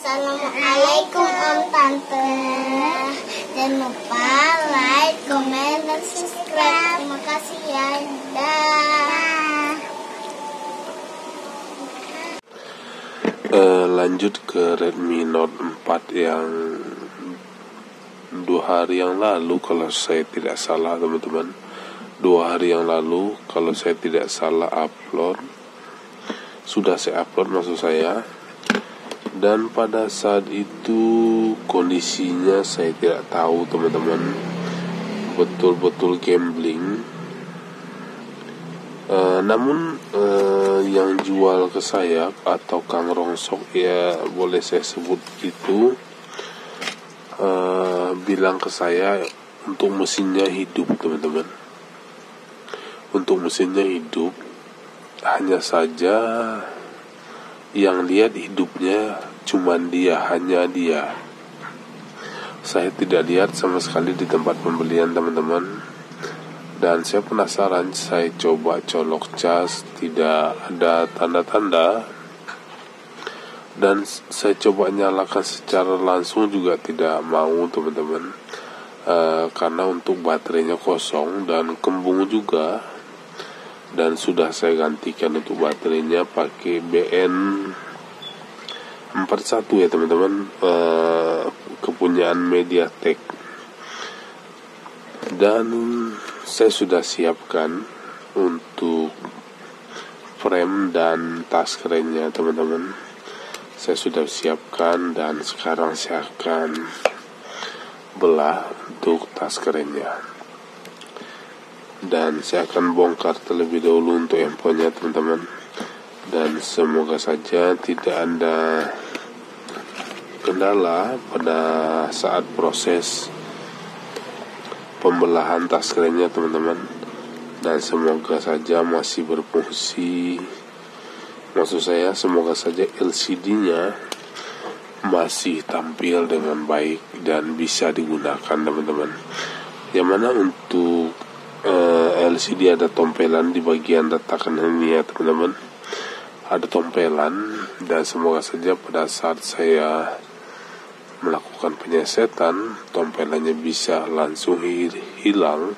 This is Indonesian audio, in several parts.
Assalamualaikum Om Tante. Jangan lupa like, komen, dan subscribe. Terima kasih ya. Dah. Lanjut ke Redmi Note 4 yang 2 hari yang lalu kalau saya tidak salah, teman-teman. 2 hari yang lalu kalau saya tidak salah sudah saya upload maksud saya. Dan pada saat itu kondisinya saya tidak tahu, teman-teman, betul-betul gambling. Namun yang jual ke saya atau kang rongsok, ya boleh saya sebut gitu, bilang ke saya untuk mesinnya hidup, teman-teman. Untuk mesinnya hidup, hanya saja yang lihat hidupnya cuman hanya dia. Saya tidak lihat sama sekali di tempat pembelian, teman-teman. Dan saya penasaran, saya coba colok cas, tidak ada tanda-tanda. Dan saya coba nyalakan secara langsung juga tidak mau, teman-teman. Karena untuk baterainya kosong dan kembung juga. Dan sudah saya gantikan untuk baterainya pakai BN41 ya, teman-teman, kepunyaan MediaTek. Dan saya sudah siapkan untuk frame dan tas kerennya, teman-teman. Saya sudah siapkan dan sekarang saya akan belah untuk tas kerennya. Dan saya akan bongkar terlebih dahulu untuk emponya, teman-teman. Dan semoga saja tidak ada kendala pada saat proses pembelahan tas kerennya, teman-teman. Dan semoga saja masih berfungsi. Maksud saya, semoga saja LCD-nya masih tampil dengan baik dan bisa digunakan, teman-teman. Yang mana untuk LCD ada tompelan di bagian retakan ini ya, teman-teman. Ada tompelan, dan semoga saja pada saat saya melakukan penyesetan, tompelannya bisa langsung hilang.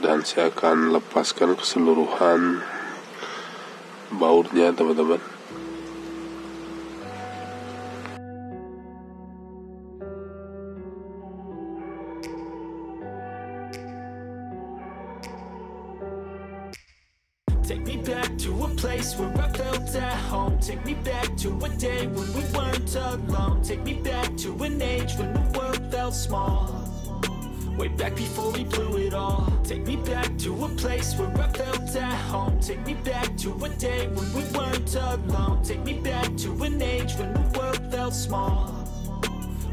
Dan saya akan lepaskan keseluruhan bautnya, teman-teman. Take me back to a place where I felt at home. Take me back to a day when we weren't alone. Take me back to an age when the world felt small. Way back before we blew it all. Take me back to a place where I felt at home. Take me back to a day when we weren't alone. Take me back to an age when the world felt small.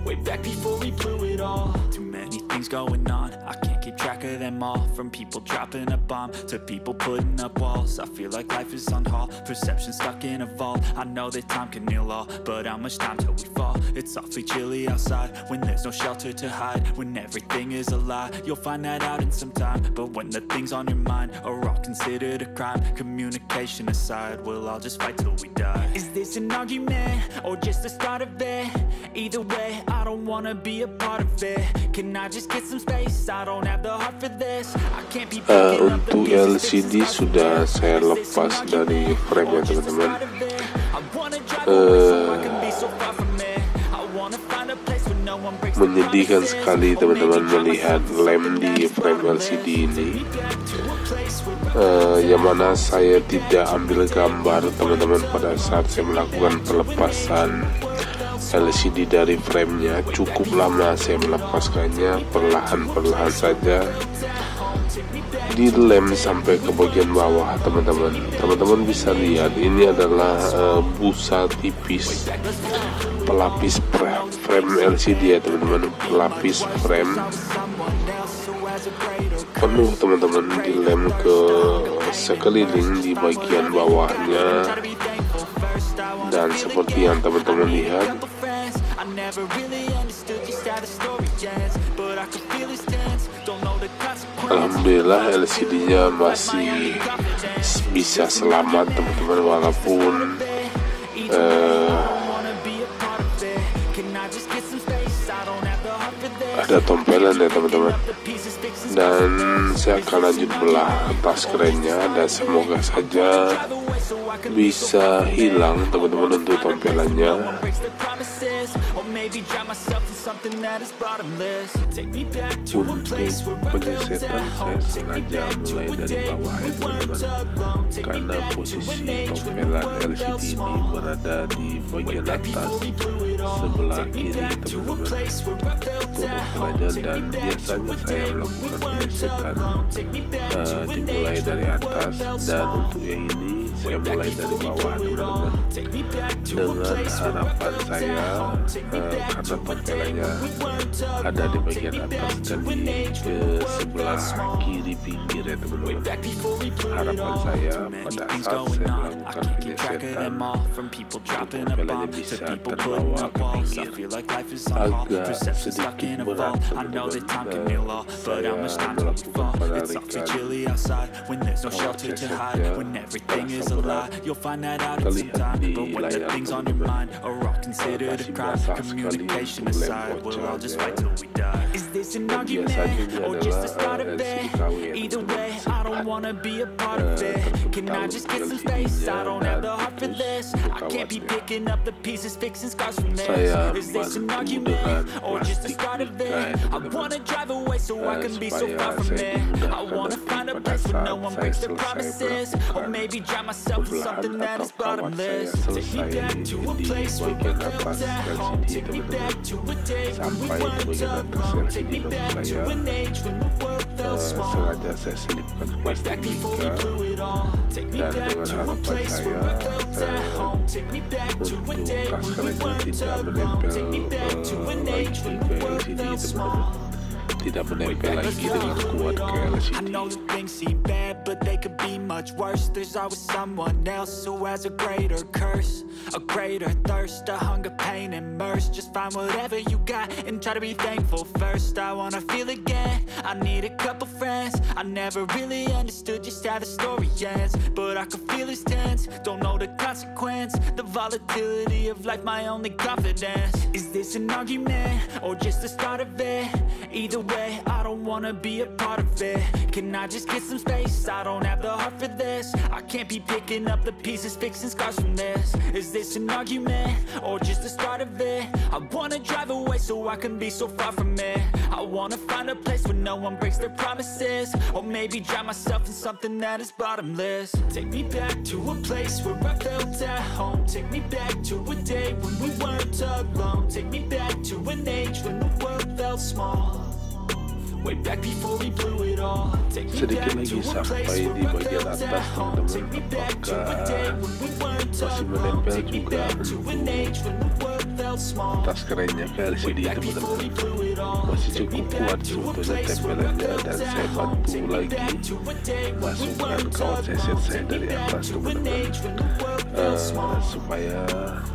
Way back before we blew it all. Too many things going on, I can't keep track of them all. From people dropping a bomb to people putting up walls. I feel like life is on hold, perception stuck in a vault. I know that time can heal all, but how much time till we fall? It's awfully chilly outside when there's no shelter to hide. When everything is a lie, you'll find that out in some time. But when the things on your mind are all considered a crime, communication aside, we'll all just fight till we die. Is this an argument or just the start of it? Either way, I don't wanna be a part of it. Can I just get some space? I don't have the heart for this. I can't be untuk LCD sudah saya lepas dari frame-nya, teman-teman. Menyedihkan sekali, teman-teman, melihat lem di frame LCD ini. Yang mana saya tidak ambil gambar, teman-teman, pada saat saya melakukan pelepasan LCD dari framenya. Cukup lama saya melepaskannya, perlahan-perlahan saja dilem sampai ke bagian bawah, teman-teman. Teman-teman bisa lihat, ini adalah busa tipis pelapis frame LCD ya, teman-teman. Pelapis frame penuh, teman-teman, dilem ke sekeliling di bagian bawahnya. Dan seperti yang teman-teman lihat, alhamdulillah LCD-nya masih bisa selamat, teman-teman, walaupun ada tompelan ya teman-teman. Dan saya akan lanjut belah atas kerennya, dan semoga saja bisa hilang teman-teman untuk tompelannya. Untuk penyesetan saya sengaja mulai dari bawah ya teman-teman, karena posisi tompelan LCD ini berada di bagian atas sebelah kiri teman-teman tompelannya, dan biasanya saya melakukan penyesetan dimulai dari atas, dan untuk yang ini saya mulai dari bawah teman-teman, dengan harapan saya karena tompelannya ada di bagian atas dan di sebelah kiri pinggir ya teman-teman. Harapan saya pada saat saya melakukan penyesetan tompelannya bisa terbawa ke pinggir. Agak sedikit berat teman-teman, saya melakukan penarikan kawat sesetnya terasa berat. Terlihat di layar teman-teman, masih basah sekali untuk lem bocornya. Dan biasanya ini adalah LCD KW ya teman-teman, LCD-nya dan terus kawatnya saya bantu dengan plastik mica ya teman-teman, supaya saya dimudahkan nanti pada saat saya selesai melakukan pembelahan atau kawat saya selesai di bagian atas LCD teman-teman, sampai di bagian atas LCD sengaja saya selipkan plastik mica, dan dengan harapan saya untuk kas kerennya tidak menempel lagi ke LCD teman-teman, tidak menempel lagi dengan kuat ke LCD. But they could be much worse. There's always someone else who has a greater curse, a greater thirst, a hunger, pain, and mercy. Just find whatever you got and try to be thankful first. I wanna feel again, I need a couple friends. I never really understood just how the story ends, but I can feel it's tense, don't know the consequence. The volatility of life, my only confidence. Is this an argument, or just the start of it? Either way, I don't wanna be a part of it. Can I just get some space? I don't have the heart for this. I can't be picking up the pieces, fixing scars from this. Is this an argument, or just the start of it? I wanna drive away so I can be so far from it. I wanna find a place where no one breaks their promises, or maybe drown myself in something that is bottomless. Take me back to a place where I felt at home. Take me back to a day when we weren't alone. Take me back to an age when the world felt small. Way back before we blew it all. Take me Sedikit back lagi to a place sampai di where I bagian felt atas at home. Take me teman-teman, back to a day when we weren't masih alone. menempel Take me juga back to an age when the world felt small. atas kerennya ke LCD Way back before we teman-teman, blew it all. masih Take me cukup back kuat to a sebetulnya place where I tempelannya, felt dan at saya home. bantu Take me lagi back to a day when we masukkan weren't kawat seset alone. saya Take dari me back atas to an teman-teman, age when the world felt small. supaya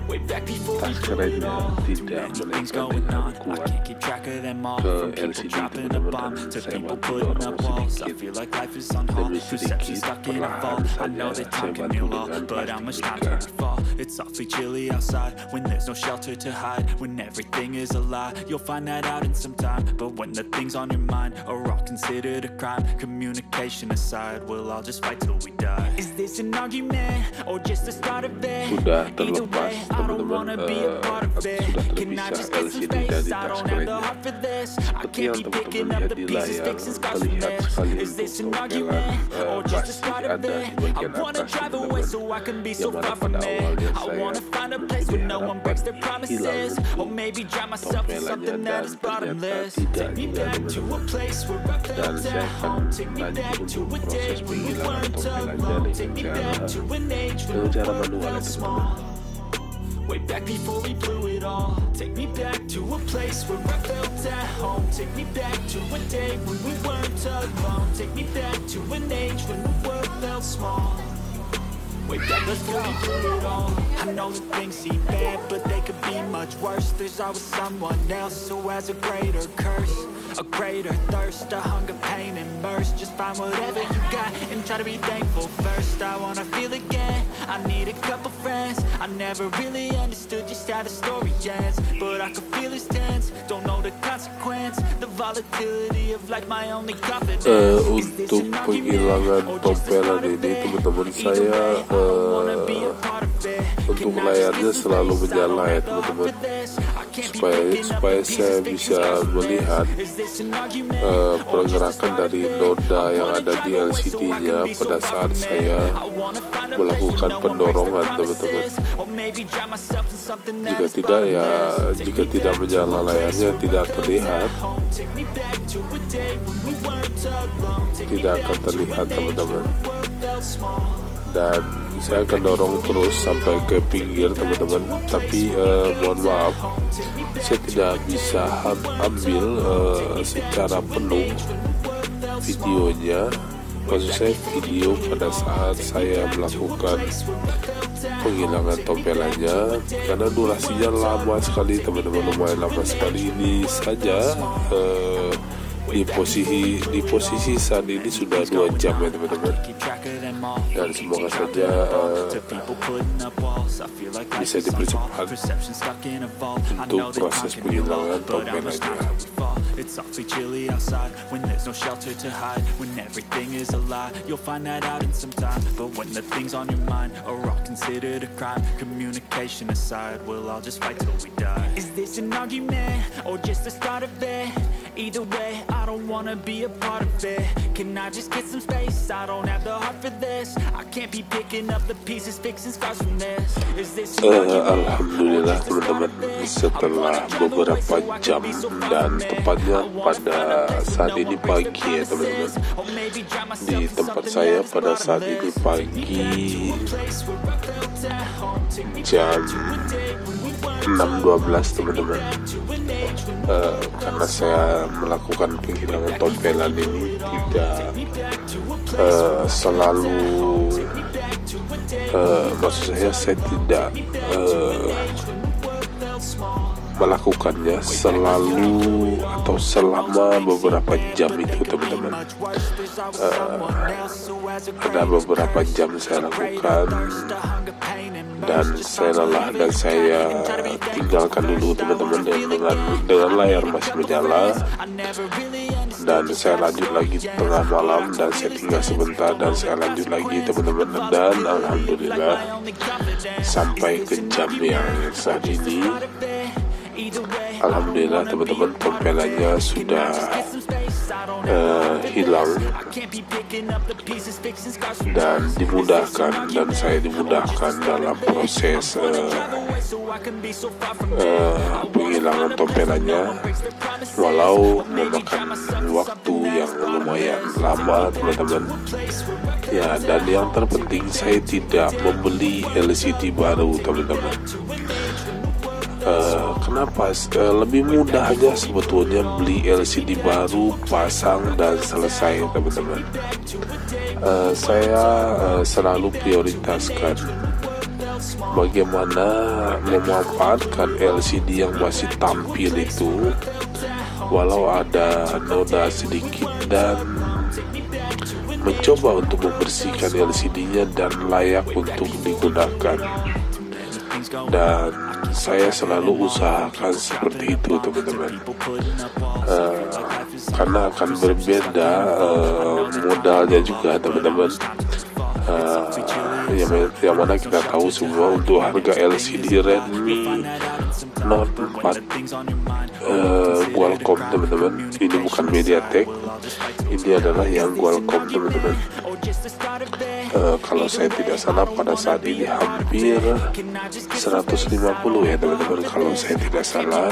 Way back before we tas blew it kerennya all. tidak Things menempel going dengan on, I kuat can't keep track of them all. ke From people LCD dropping a teman-teman, bomb dan to saya people bantu putting dorong up walls. I sedikit feel like life is on hold, demi perception sedikit, stuck in a perlahan vault. I know saja that saya time can bantu heal all, dengan but how much plastik time mica. can you fall? It's awfully chilly outside when there's no shelter to hide, when everything is a lie. You'll find that out in some time, but when the things on your mind are all considered a crime, communication aside, we'll all just fight till we die. Is this an argument, or just the start of it? Sudah Either terlepas way, I don't teman-teman, wanna be a part of it. sudah Can I terpisah just get some LCD space? dari I tas don't have the kerennya. heart for this. I Seperti can't yang be teman-teman picking up lihat the di pieces, layar, fixing scars from terlihat this. sekali Is untuk this an tompelan argument, or just the masih start of ada it? di I bagian wanna atas drive away teman-teman, so I can be so yang mana far from pada it. awalnya I saya wanna find a place where no one breaks their promises, or hilang maybe drown myself in tompelannya, something that dan is ternyata bottomless. tidak Take me juga back to a teman-teman, place where I dan felt saya at akan home. Take me lanjut back to untuk a day proses when we penghilangan weren't tompelannya alone. Take me dengan back to an age when the cara world manual ya felt teman-teman. small. Way back before we blew it all. Take me back to a place where I felt at home. Take me back to a day when we weren't alone. Take me back to an age when the world felt small. Way back before we blew it all. I know that things seem bad, but they could be much worse. There's always someone else who has a greater curse, a greater thirst, a hunger, pain, and mercy. Just find whatever you got and try to be thankful first. I wanna feel again, I need a couple friends. I never really understood just how the story ends, but I could feel his tense. Don't know the consequence. The volatility of life, my only confidence. Untuk penghilangan tompelan ini teman-teman, saya untuk layarnya selalu menyala ya teman-teman, supaya saya bisa melihat pergerakan dari noda yang ada di LCD-nya pada saat saya melakukan pendorongan teman-teman. Jika tidak menyala layarnya tidak terlihat, tidak akan terlihat teman-teman. Dan saya akan dorong terus sampai ke pinggir teman-teman, tapi mohon maaf, saya tidak bisa ambil secara penuh videonya. Maksud saya video pada saat saya melakukan penghilangan tompelannya, karena durasinya lama sekali teman-teman, lumayan lama sekali. Ini saja di posisi saat ini sudah 2 jam ya teman-teman, dan semoga saja bisa dipercepat untuk proses penghilangan tompelannya. It's awfully chilly outside when there's no shelter to hide. When everything is a lie, you'll find that out in some time. But when the things on your mind are all considered a crime, communication aside, we'll all just fight till we die. Is this an argument or just the start of it? Either way, I don't wanna be a part of it. Can I just get some space? I don't have the heart for this. I can't be picking up the pieces, fixing scars from this. Is this Alhamdulillah teman-teman, setelah beberapa jam dan tepatnya pada saat ini pagi ya teman-teman, di tempat saya pada saat ini pagi jam 6.12 teman-teman. Karena saya melakukan penghilangan tompelan ini tidak selalu, maksud saya tidak melakukannya selalu atau selama beberapa jam itu teman-teman. Ada beberapa jam saya lakukan dan saya lelah dan saya tinggalkan dulu teman-teman, dengan layar masih menyala, dan saya lanjut lagi tengah malam dan saya tinggal sebentar dan saya lanjut lagi teman-teman, dan alhamdulillah sampai ke jam yang saat ini alhamdulillah teman-teman, tompelannya sudah hilang dan dimudahkan, dan saya dimudahkan dalam proses penghilangan tompelannya, walau memakan waktu yang lumayan lama teman-teman ya. Dan yang terpenting saya tidak membeli LCD baru teman-teman. Kenapa? Lebih mudah aja sebetulnya beli LCD baru, pasang dan selesai teman-teman. Saya selalu prioritaskan bagaimana memanfaatkan LCD yang masih tampil itu, walau ada noda sedikit, dan mencoba untuk membersihkan LCD-nya dan layak untuk digunakan. Dan saya selalu usahakan seperti itu teman-teman, karena akan berbeda modalnya juga teman-teman. Yang mana kita tahu semua untuk harga LCD Redmi Note 4 Qualcomm teman-teman, ini bukan MediaTek, ini adalah yang Qualcomm teman-teman. Kalau saya tidak salah pada saat ini hampir 150 ya teman-teman, kalau saya tidak salah.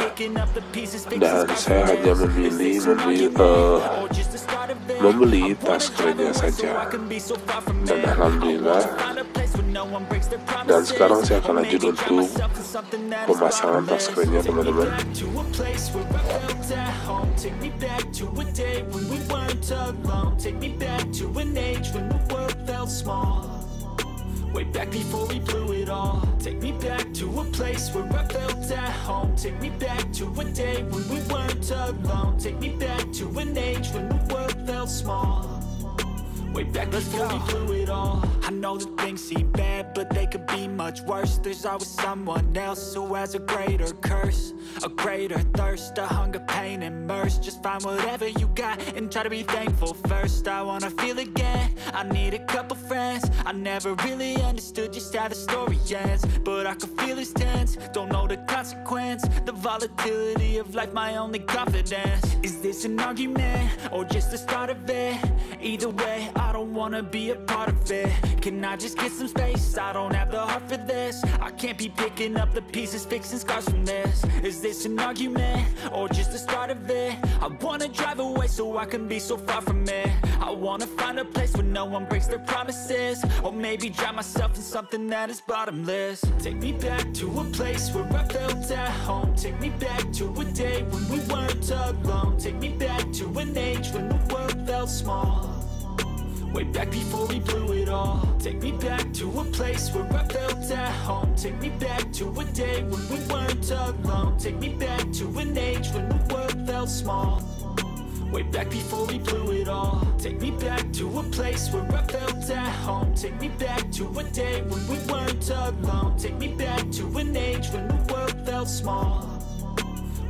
Dan saya hanya membeli tas kerennya saja, dan alhamdulillah. Dan sekarang saya akan lanjut untuk pemasangan tas kerennya teman-teman. Way back before we blew it all. Take me back to a place where I felt at home. Take me back to a day when we weren't alone. Take me back to an age when the world felt small. way back before we blew it all. I know that things seem bad, but they could be much worse. There's always someone else who has a greater curse, a greater thirst, a hunger, pain, and mercy. Just find whatever you got and try to be thankful first. I wanna feel again, I need a couple friends. I never really understood just how the story ends, but I can feel it's tense, don't know the consequence. The volatility of life, my only confidence. Is this an argument, or just the start of it? Either way, I don't wanna be a part of it. Can I just get some space? I don't have the heart for this. I can't be picking up the pieces, fixing scars from this. Is this an argument, or just the start of it? I wanna drive away so I can be so far from it. I wanna find a place where no one breaks their promises, or maybe drown myself in something that is bottomless. Take me back to a place where I felt at home. Take me back to a day when we weren't alone. Take me back to an age when the world felt small, way back before we blew it all. Take me back to a place where I felt at home. Take me back to a day when we weren't alone. Take me back to an age when the world felt small, way back before we blew it all. Take me back to a place where I felt at home. Take me back to a day when we weren't alone. Take me back to an age when the world felt small,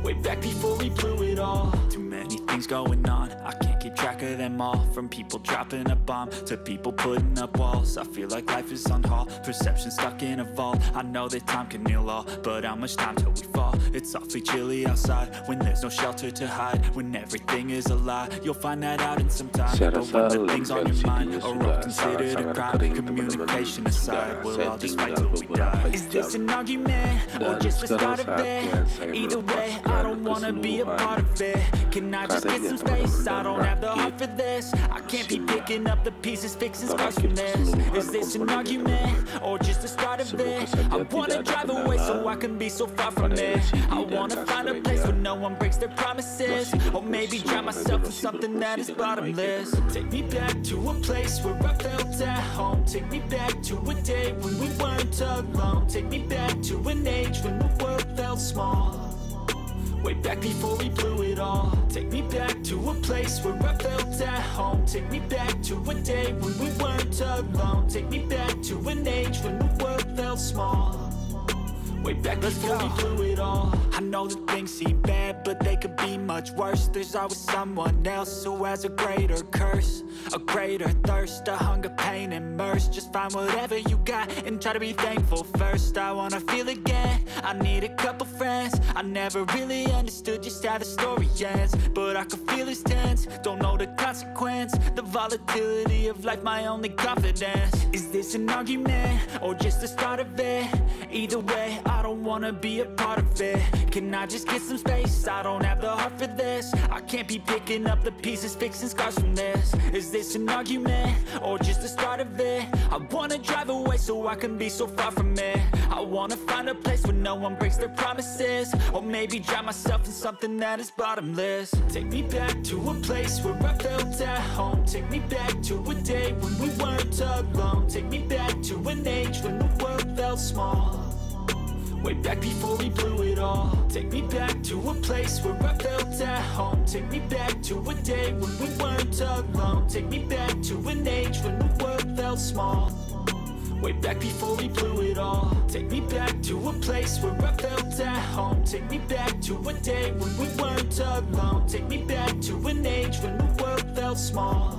way back before we blew it all. Too many things going on, I can't keep track of them all. From people dropping a bomb to people putting up walls. I feel like life is on hold, perception stuck in a vault. I know that time can heal all, but how much time till we fall? It's awfully chilly outside when there's no shelter to hide. When everything is a lie, you'll find that out in some time. Saya But rasa when the things on your mind LCD-nya are all sudah considered a sangat-sangat crime, kering, communication teman-teman. aside, Sudah we'll saya all just fight tinggal till we die. beberapa Is this jam. an argument, or Dan just the sekarang start of it? saatnya saya Either way, I don't wanna be a melepaskan part of it. Can I just get some space? I don't have the heart for this. I can't be picking up the pieces, fixing scars from this. Is this an argument, or just the start of it? I wanna drive away so I can be so far from it. I wanna find a place where no one breaks their promises, or maybe drown myself in something that is bottomless. Take me back to a place where I felt at home. Take me back to a day when we weren't alone. Take me back to an age when the world felt small, way back before we blew it all. Take me back to a place where I felt at home. Take me back to a day when we weren't alone. Take me back to an age when the world felt small, way back before we blew it all. I know that things seem bad, but they could be much worse. There's always someone else who has a greater curse, a greater thirst, a hunger, pain, and mercy. Just find whatever you got and try to be thankful first. I wanna feel again, I need a couple friends. I never really understood just how the story ends, but I can feel it's tense, don't know the consequence. The volatility of life, my only confidence. Is this an argument, or just the start of it? Either way, I don't wanna be a part of it. Can I just get some space? I don't have the heart for this. I can't be picking up the pieces, fixing scars from this. Is this an argument, or just the start of it? I wanna drive away so I can be so far from it. I wanna find a place where no one breaks their promises, or maybe drown myself in something that is bottomless. Take me back to a place where I felt at home. Take me back to a day when we weren't alone. Take me back to an age when the world felt small, way back before we blew it all. Take me back to a place where I felt at home. Take me back to a day when we weren't alone. Take me back to an age when the world felt small, way back before we blew it all. Take me back to a place where I felt at home. Take me back to a day when we weren't alone. Take me back to an age when the world felt small,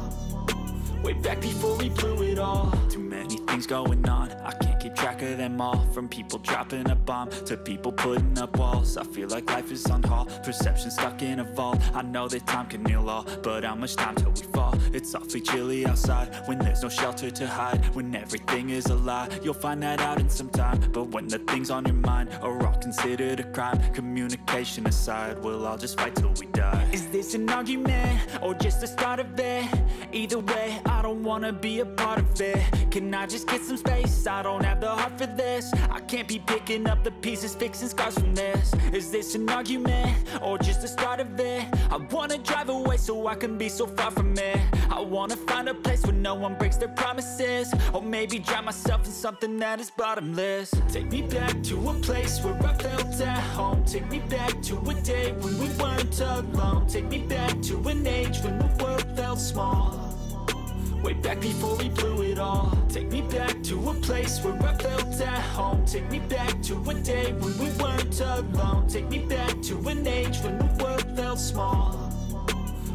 way back before we blew it all. Too many things going on, I can't keep track of them all. From people dropping a bomb to people putting up walls. I feel like life is on hold, perception stuck in a vault. I know that time can heal all, but how much time till we fall? It's awfully chilly outside when there's no shelter to hide. When everything is a lie, you'll find that out in some time. But when the things on your mind are all considered a crime, communication aside, we'll all just fight till we die. Is this an argument, or just the start of it? Either way, I don't wanna be a part of it. Can I just get some space? I don't have the heart for this. I can't be picking up the pieces, fixing scars from this. Is this an argument, or just the start of it? I wanna drive away so I can be so far from it. I wanna find a place where no one breaks their promises, or maybe drown myself in something that is bottomless. Take me back to a place where I felt at home. Take me back to a day when we weren't alone. Take me back to an age when the world felt small, way back before we blew it all. Take me back to a place where I felt at home. Take me back to a day when we weren't alone. Take me back to an age when the world felt small.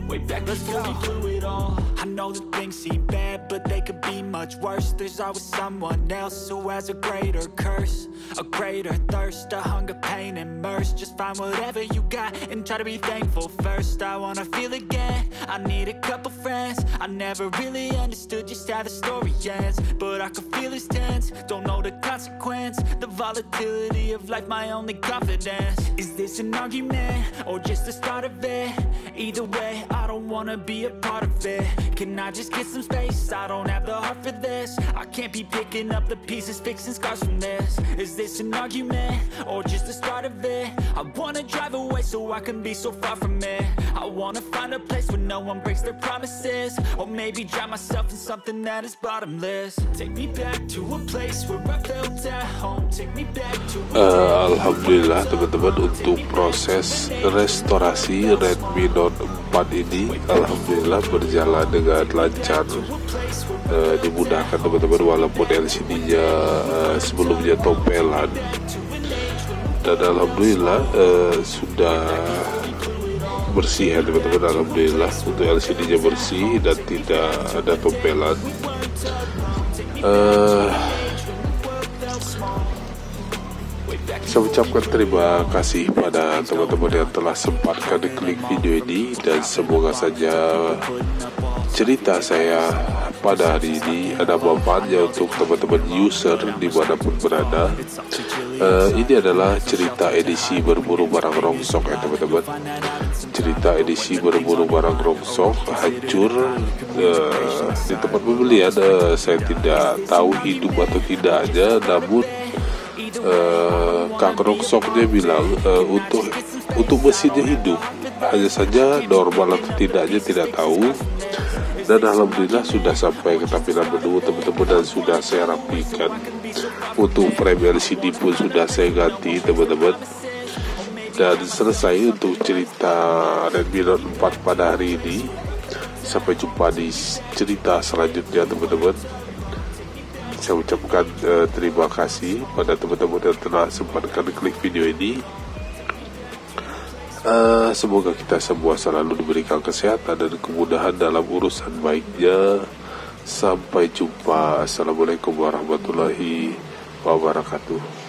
Way back before we blew it all. I know that things seem bad, but they could be much worse. There's always someone else who has a greater curse, a greater thirst, a hunger, pain, and mercy. Just find whatever you got and try to be thankful first. I wanna feel again, I need a couple friends. I never really understood just how the story ends, but I can feel it's tense, don't know the consequence. The volatility of life, my only confidence. Is this an argument, or just the start of it? Either way, I don't wanna be a part of it. Can I just get some space? I don't have the heart for this. I can't be picking up the pieces, fixing scars from this. Is this an argument, or just the start of it? I wanna drive away so I can be so far from it. I wanna find a place where no one breaks their promises, or maybe drown myself in something that is bottomless. Take me back to a place where I felt at home. Take me back to Alhamdulillah teman-teman, untuk proses restorasi Redmi Note 4 ini alhamdulillah berjalan dengan lancar, dimudahkan teman-teman, walaupun LCD-nya sebelumnya tompelan, dan alhamdulillah sudah bersih ya teman-teman. Alhamdulillah untuk LCD-nya bersih dan tidak ada tompelan. Saya ucapkan terima kasih pada teman-teman yang telah sempatkan klik video ini, dan semoga saja cerita saya pada hari ini ada manfaatnya untuk teman-teman user dimanapun berada. Ini adalah cerita edisi berburu barang rongsok ya teman-teman. Cerita edisi berburu barang rongsok hancur di tempat pembelian. Saya tidak tahu hidup atau tidaknya, namun kang rongsoknya bilang untuk mesinnya hidup, hanya saja normal atau tidaknya tidak tahu. Dan alhamdulillah sudah sampai ke tampilan menu teman-teman, dan sudah saya rapikan. Untuk frame LCD pun sudah saya ganti teman-teman, dan selesai untuk cerita Redmi Note 4 pada hari ini. Sampai jumpa di cerita selanjutnya teman-teman. Saya ucapkan terima kasih pada teman-teman yang telah sempatkan klik video ini. Semoga kita semua selalu diberikan kesehatan dan kemudahan dalam urusan baiknya. Sampai jumpa. Assalamualaikum warahmatullahi wabarakatuh.